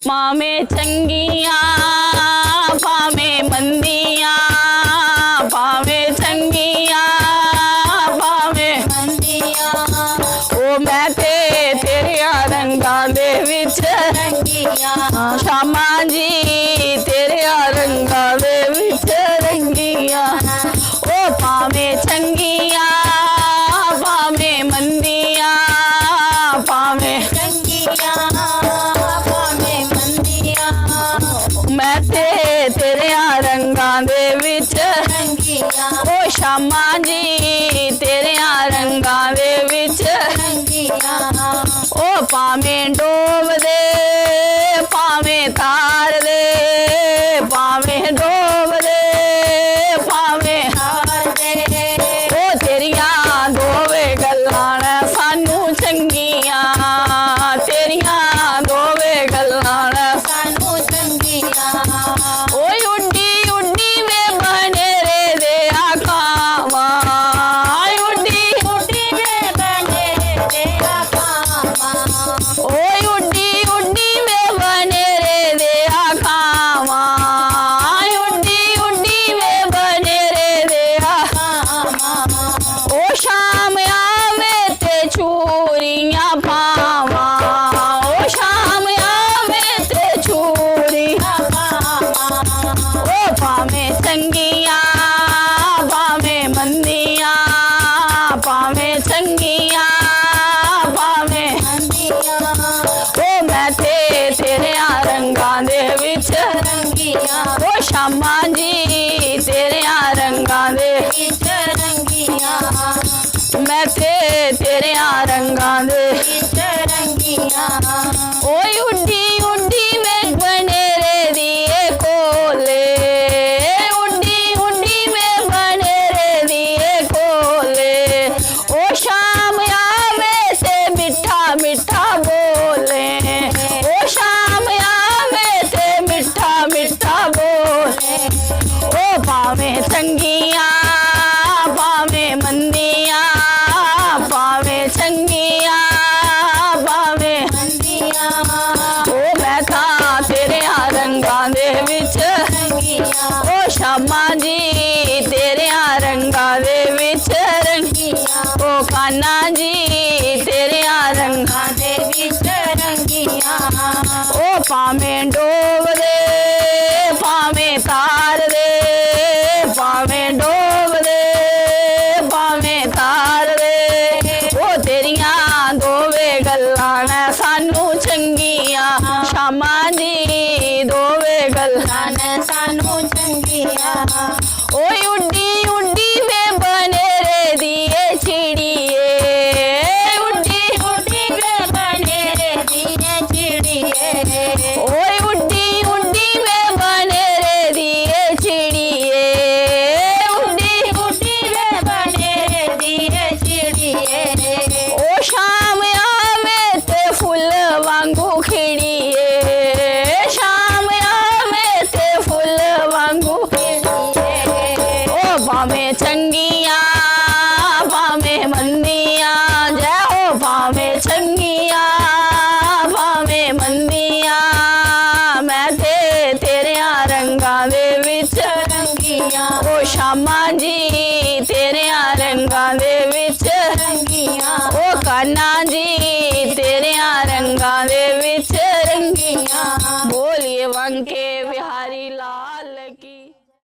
भावें चंगियां भावें मंदियां, भावें चंगियां भावें मंदियां, ओ मैं ते तेरिया रंगां दे विच रंगियां, शामा जी तेरिया रंगां दे विच रंगियां। ओ भावें चंगियां भावें मंदियां, भावें चंगियां भावें मंदियां, मैं ते तेरिया रंगां दे विच रंगियां। ओ शामा जी तेरिया रंगां दे विच रंगियां। ओ भावें डोब दे भावें तार दे, भावें डोब दे भावें तार दे, ओ तेरिया दोवे गल्लां ने सानू चंगियां, तेरिया दोवे गल्लां ने सानू चंगियां। ओए उड्डी उड्डी में बनेरे दे आकावां, उड्डी उड्डी में बनेरे दे आकावां, ओए उड्डी उड्डी में बनेरे दे आकावां, उड्डी उड्डी में बनेरे दे आकावां। ओ शाम आवे ते चूरियां पावां, ओ शाम आवे ते चूरियां पावां। ओ भावें चंगियां भावें मंदियां, भावें चंगियां भावें मंदियां, ओ मैं ते तेरिया रंगां दे विच रंगियां। ओ शामा जी तेरिया रंगां दे विच रंगियां, मैं ते तेरिया रंगां दे विच रंगियां। ओए उड्डी उड्डी में बनेरे दिए कोले, उड्डी उड्डी में बनेरे दिए कोले, ओ शाम आवे ते मिठा मिठा बोले, ओ शाम आवे ते मिठा मिठा बोले। ओ भावें चंगियां भावें मंदियां, भावें चंगियां भावें मंदियां, ओ मैं तां तेरिया रंगां दे विच रंगियां। ओ शामा जी तेरिया रंगां दे विच रंगियां। ओ कान्हा जी तेरिया रंगां दे विच रंगियां। ओ भावें डोब दे भावें तार दे, भावें डोब दे भावें तार दे, ओ तेरिया दोवे गल्लां ने सानू चंगियां, शामा जी दोवे गल्लां ने सानू चंगियां। ओए उड्डी उड्डी में बनेरे दिए चिड़िए, उड्डी उड्डी में बनेरे दिए चिड़िए, ओए उड्डी उड्डी में बनेरे दिए चिड़िए, उड्डी उड्डी में बनेरे दिए चिड़िए। ओ शाम आवे ते फुल वांगू खिड़िए, शाम आवे ते फुल वांगू खिड़िए। ओ भावें चंगियां भावें मंदियां, जय हो भावें चंगियां भावें मंदियां, मैं ते तेरिया रंगां दे विच रंगियां। ओ शामा जी तेरिया रंगां दे विच रंगियां। ओ कान्हा जी तेरिया रंगां दे विच रंगियां। बोलिए वंके